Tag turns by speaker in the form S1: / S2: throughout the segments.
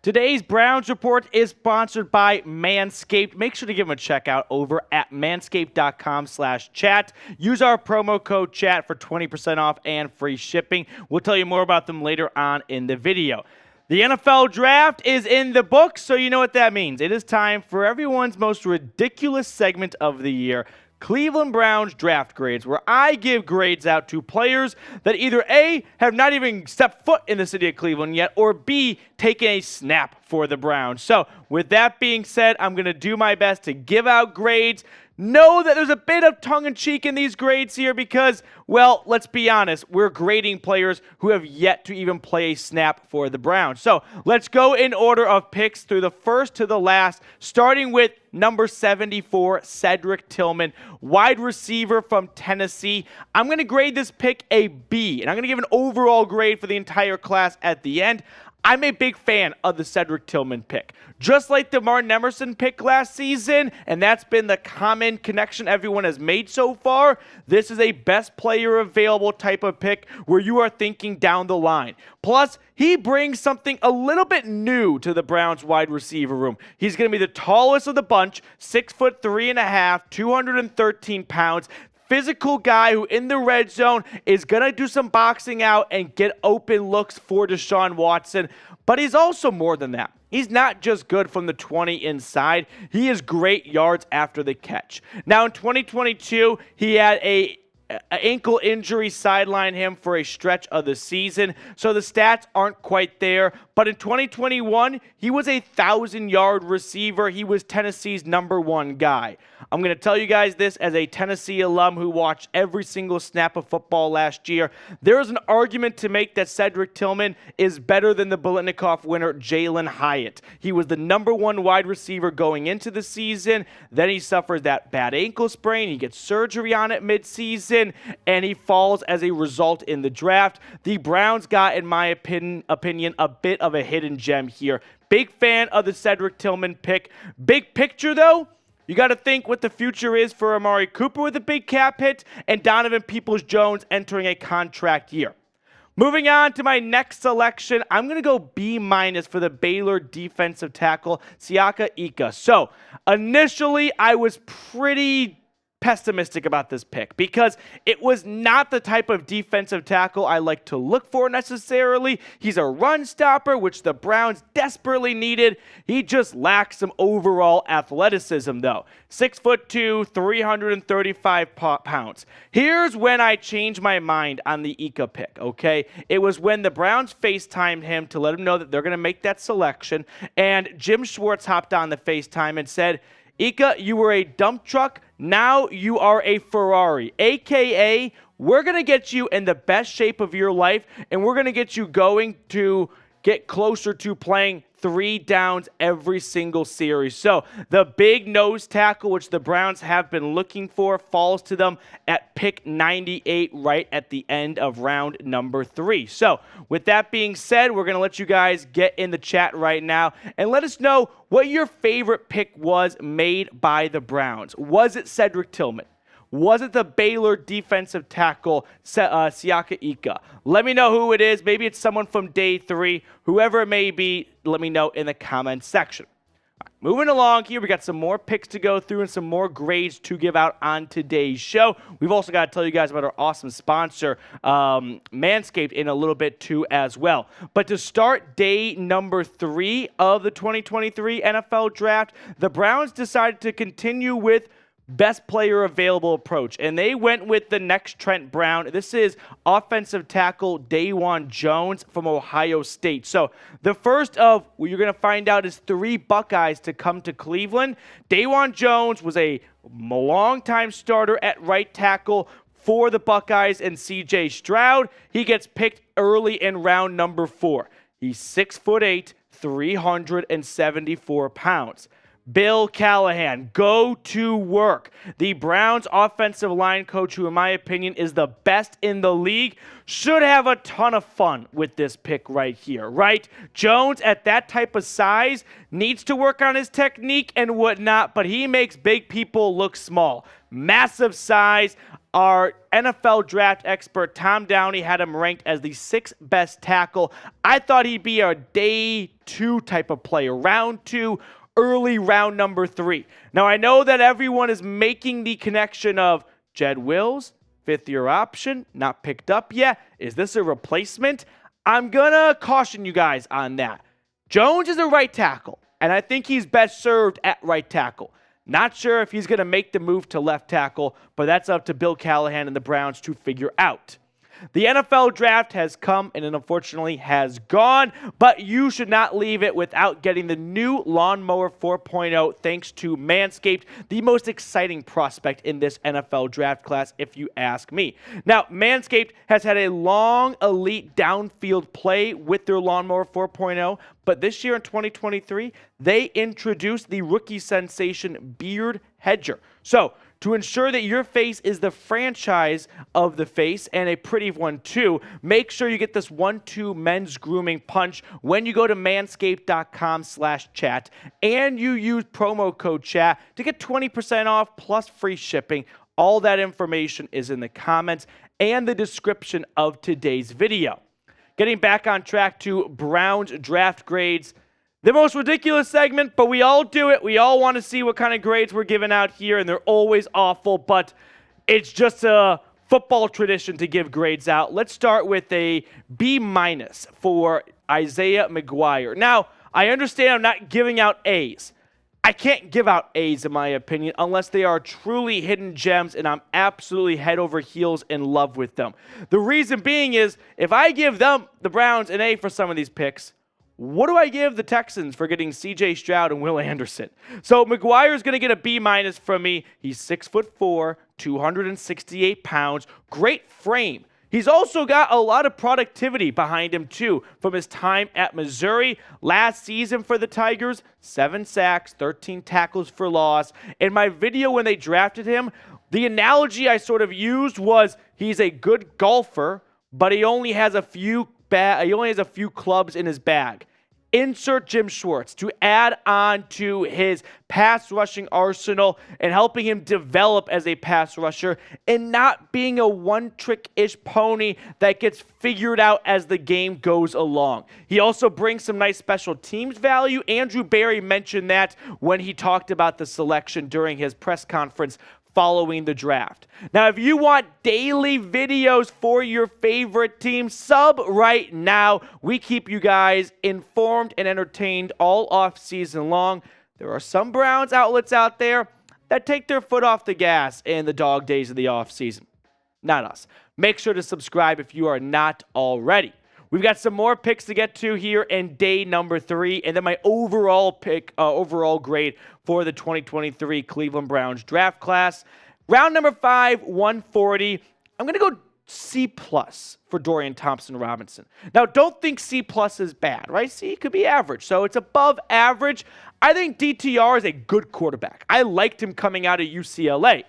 S1: Today's Browns Report is sponsored by Manscaped. Make sure to give them a check out over at manscaped.com/chat. Use our promo code CHAT for 20% off and free shipping. We'll tell you more about them later on in the video. The NFL Draft is in the books, so you know what that means. It is time for everyone's most ridiculous segment of the year, Cleveland Browns Draft Grades, where I give grades out to players that either A, have not even stepped foot in the city of Cleveland yet, or B, taken a snap for the Browns. So with that being said, I'm going to do my best to give out grades. Know that there's a bit of tongue-in-cheek in these grades here because, well, let's be honest, we're grading players who have yet to even play a snap for the Browns. So let's go in order of picks through the first to the last, starting with number 74, Cedric Tillman, wide receiver from Tennessee. I'm going to grade this pick a B, and I'm going to give an overall grade for the entire class at the end. I'm a big fan of the Cedric Tillman pick. Just like the Martin Emerson pick last season, and that's been the common connection everyone has made so far, this is a best player available type of pick where you are thinking down the line. Plus, he brings something a little bit new to the Browns wide receiver room. He's going to be the tallest of the bunch, 6'3.5", 213 pounds. Physical guy who in the red zone is going to do some boxing out and get open looks for Deshaun Watson. But he's also more than that. He's not just good from the 20 inside. He is great yards after the catch. Now in 2022, he had an ankle injury sidelined him for a stretch of the season, so the stats aren't quite there. But in 2021, he was a 1,000-yard receiver. He was Tennessee's #1 guy. I'm going to tell you guys this as a Tennessee alum who watched every single snap of football last year. There is an argument to make that Cedric Tillman is better than the Biletnikoff winner, Jalen Hyatt. He was the #1 wide receiver going into the season. Then he suffers that bad ankle sprain. He gets surgery on it midseason, and he falls as a result in the draft. The Browns got, in my opinion, a bit of a hidden gem here. Big fan of the Cedric Tillman pick. Big picture, though, you got to think what the future is for Amari Cooper with a big cap hit and Donovan Peoples-Jones entering a contract year. Moving on to my next selection, I'm going to go B- for the Baylor defensive tackle, Siaki Ika. So, initially, I was pretty pessimistic about this pick because it was not the type of defensive tackle I like to look for necessarily. He's a run stopper, which the Browns desperately needed. He just lacks some overall athleticism, though. 6'2", 335 pounds. Here's when I changed my mind on the Ika pick, okay? It was when the Browns FaceTimed him to let him know that they're going to make that selection, and Jim Schwartz hopped on the FaceTime and said, Ika, you were a dump truck. Now you are a Ferrari, a.k.a. we're going to get you in the best shape of your life, and we're going to get you going to get closer to playing 3 downs every single series. So the big nose tackle, which the Browns have been looking for, falls to them at pick 98 right at the end of round number 3. So with that being said, we're going to let you guys get in the chat right now and let us know what your favorite pick was made by the Browns. Was it Cedric Tillman? Was it the Baylor defensive tackle, Siaki Ika? Let me know who it is. Maybe it's someone from day 3. Whoever it may be, let me know in the comments section. Right, moving along here, we got some more picks to go through and some more grades to give out on today's show. We've also got to tell you guys about our awesome sponsor, Manscaped, in a little bit too as well. But to start day number 3 of the 2023 NFL Draft, the Browns decided to continue with best player available approach, and they went with the next Trent Brown. This is offensive tackle Daquan Jones from Ohio State. So the first of what you're going to find out is 3 Buckeyes to come to Cleveland. Daquan Jones was a long-time starter at right tackle for the Buckeyes and C.J. Stroud. He gets picked early in round number 4. He's 6'8", 374 pounds. Bill Callahan, go to work. The Browns offensive line coach, who in my opinion is the best in the league, should have a ton of fun with this pick right here, right? Jones, at that type of size, needs to work on his technique and whatnot, but he makes big people look small. Massive size. Our NFL draft expert, Tom Downey, had him ranked as the 6th best tackle. I thought he'd be a day 2 type of player, round 2, early round number 3. Now, I know that everyone is making the connection of Jed Wills, 5th-year option, not picked up yet. Is this a replacement? I'm going to caution you guys on that. Jones is a right tackle, and I think he's best served at right tackle. Not sure if he's going to make the move to left tackle, but that's up to Bill Callahan and the Browns to figure out. The NFL draft has come and it unfortunately has gone, but you should not leave it without getting the new Lawnmower 4.0 thanks to Manscaped, the most exciting prospect in this NFL draft class, if you ask me. Now, Manscaped has had a long, elite downfield play with their Lawnmower 4.0, but this year in 2023, they introduced the rookie sensation Beard Hedger. So, to ensure that your face is the franchise of the face and a pretty one too, make sure you get this 1-2 men's grooming punch when you go to manscaped.com/chat and you use promo code chat to get 20% off plus free shipping. All that information is in the comments and the description of today's video. Getting back on track to Browns draft grades. The most ridiculous segment, but we all do it. We all want to see what kind of grades we're giving out here, and they're always awful, but it's just a football tradition to give grades out. Let's start with a B- for Isaiah McGuire. Now, I understand I'm not giving out A's. I can't give out A's, in my opinion, unless they are truly hidden gems, and I'm absolutely head over heels in love with them. The reason being is, if I give them, the Browns, an A for some of these picks, what do I give the Texans for getting C.J. Stroud and Will Anderson? So McGuire is going to get a B- from me. He's 6'4", 268 pounds, great frame. He's also got a lot of productivity behind him too from his time at Missouri. Last season for the Tigers, 7 sacks, 13 tackles for loss. In my video when they drafted him, the analogy I sort of used was he's a good golfer, but he only has a few clubs in his bag. Insert Jim Schwartz to add on to his pass rushing arsenal and helping him develop as a pass rusher and not being a one-trick-ish pony that gets figured out as the game goes along. He also brings some nice special teams value. Andrew Berry mentioned that when he talked about the selection during his press conference following the draft. Now, if you want daily videos for your favorite team, sub right now. We keep you guys informed and entertained all off season long. There are some Browns outlets out there that take their foot off the gas in the dog days of the off season. Not us. Make sure to subscribe if you are not already. We've got some more picks to get to here in day number 3, and then my overall grade for the 2023 Cleveland Browns draft class. Round number 5, 140. I'm going to go C+ for Dorian Thompson-Robinson. Now, don't think C+ is bad, right? C could be average, so it's above average. I think DTR is a good quarterback. I liked him coming out of UCLA.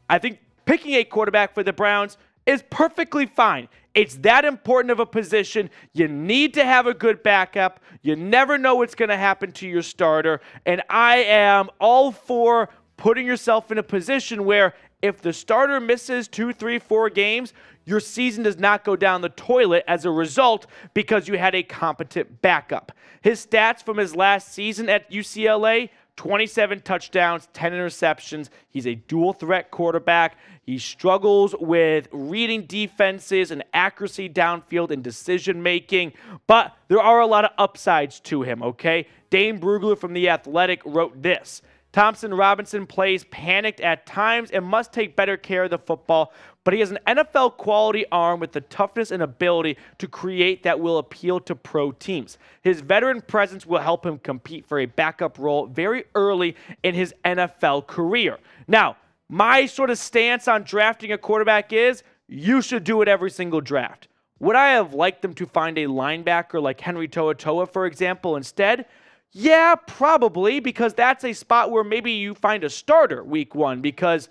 S1: I think picking a quarterback for the Browns is perfectly fine. It's that important of a position. You need to have a good backup. You never know what's going to happen to your starter. And I am all for putting yourself in a position where if the starter misses 2, 3, 4 games, your season does not go down the toilet as a result because you had a competent backup. His stats from his last season at UCLA, 27 touchdowns, 10 interceptions. He's a dual threat quarterback. He struggles with reading defenses and accuracy downfield and decision making, but there are a lot of upsides to him, okay? Dane Brugler from The Athletic wrote this: Thompson-Robinson plays panicked at times and must take better care of the football, but he has an NFL quality arm with the toughness and ability to create that will appeal to pro teams. His veteran presence will help him compete for a backup role very early in his NFL career. Now, my sort of stance on drafting a quarterback is you should do it every single draft. Would I have liked them to find a linebacker like Henry To'oTo'o, for example, instead? Yeah, probably, because that's a spot where maybe you find a starter week 1, because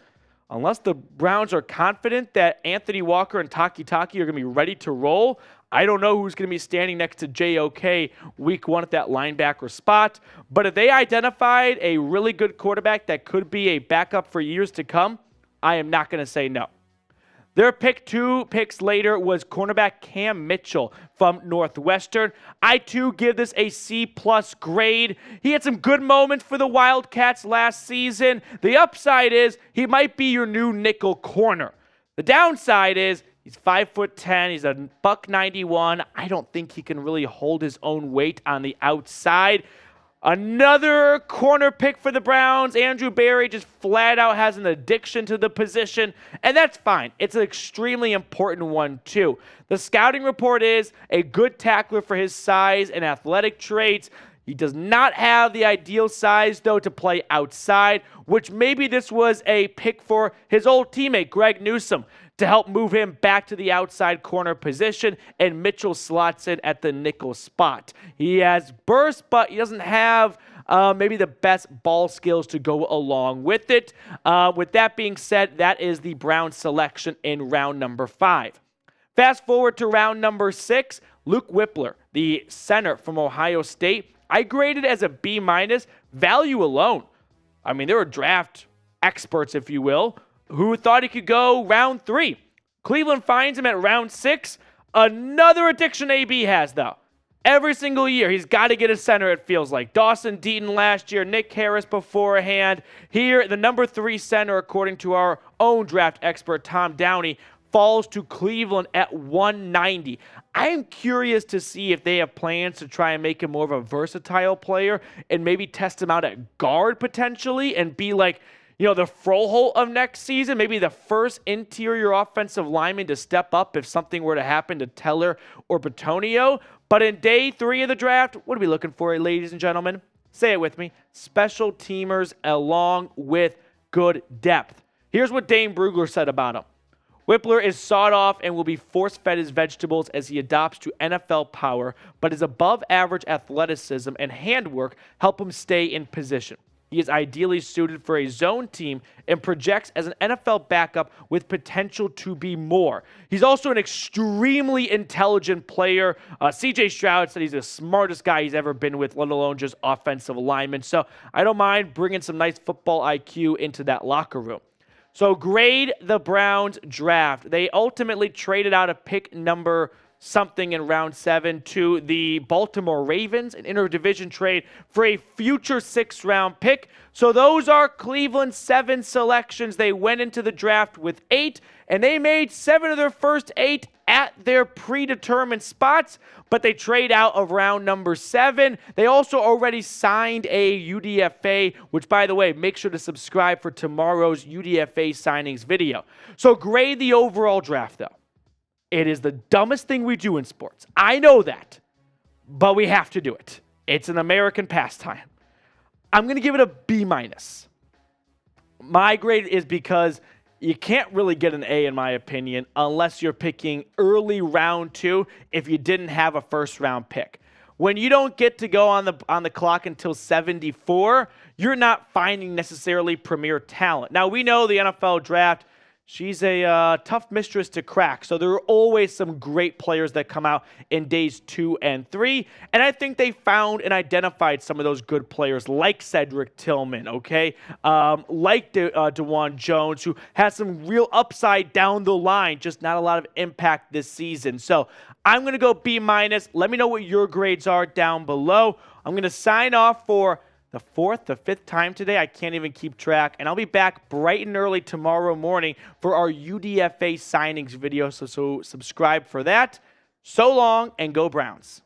S1: unless the Browns are confident that Anthony Walker and Taki are going to be ready to roll, I don't know who's going to be standing next to JOK week 1 at that linebacker spot. But if they identified a really good quarterback that could be a backup for years to come, I am not going to say no. Their pick 2 picks later was cornerback Cam Mitchell from Northwestern. I, too, give this a C-plus grade. He had some good moments for the Wildcats last season. The upside is he might be your new nickel corner. The downside is he's 5'10", he's a $191. I don't think he can really hold his own weight on the outside. Another corner pick for the Browns. Andrew Berry just flat out has an addiction to the position, and that's fine. It's an extremely important one, too. The scouting report is a good tackler for his size and athletic traits. He does not have the ideal size, though, to play outside, which maybe this was a pick for his old teammate, Greg Newsome, to help move him back to the outside corner position, and Mitchell slots in at the nickel spot. He has burst, but he doesn't have maybe the best ball skills to go along with it. With that being said, that is the Browns selection in round number 5. Fast forward to round number 6, Luke Whippler, the center from Ohio State. I graded as a B-, value alone. I mean, there were draft experts, if you will, who thought he could go round 3. Cleveland finds him at round 6. Another addiction AB has, though. Every single year, he's got to get a center, it feels like. Dawson Deaton last year, Nick Harris beforehand. Here, the number 3 center, according to our own draft expert, Tom Downey, falls to Cleveland at 190. I am curious to see if they have plans to try and make him more of a versatile player and maybe test him out at guard potentially and be like, you know, the Froholt of next season, maybe the first interior offensive lineman to step up if something were to happen to Teller or Bitonio. But in day 3 of the draft, what are we looking for, ladies and gentlemen? Say it with me. Special teamers along with good depth. Here's what Dane Brugler said about him. Whippler is sawed off and will be force-fed his vegetables as he adopts to NFL power, but his above-average athleticism and handwork help him stay in position. He is ideally suited for a zone team and projects as an NFL backup with potential to be more. He's also an extremely intelligent player. CJ Stroud said he's the smartest guy he's ever been with, let alone just offensive lineman. So I don't mind bringing some nice football IQ into that locker room. So grade the Browns draft. They ultimately traded out a pick number something in round 7 to the Baltimore Ravens, an interdivision trade for a future 6th-round pick. So those are Cleveland's 7 selections. They went into the draft with 8, and they made 7 of their first 8 at their predetermined spots, but they trade out of round number 7. They also already signed a UDFA, which, by the way, make sure to subscribe for tomorrow's UDFA signings video. So grade the overall draft, though. It is the dumbest thing we do in sports. I know that, but we have to do it. It's an American pastime. I'm going to give it a B-. My grade is because you can't really get an A, in my opinion, unless you're picking early round 2 if you didn't have a first-round pick. When you don't get to go on the clock until 74, you're not finding necessarily premier talent. Now, we know the NFL draft, she's a tough mistress to crack. So there are always some great players that come out in days 2 and 3. And I think they found and identified some of those good players like Cedric Tillman, okay? Like Daquan Jones, who has some real upside down the line, just not a lot of impact this season. So I'm going to go B-. Let me know what your grades are down below. I'm going to sign off for the 4th, the 5th time today. I can't even keep track. And I'll be back bright and early tomorrow morning for our UDFA signings video. So subscribe for that. So long, and go Browns.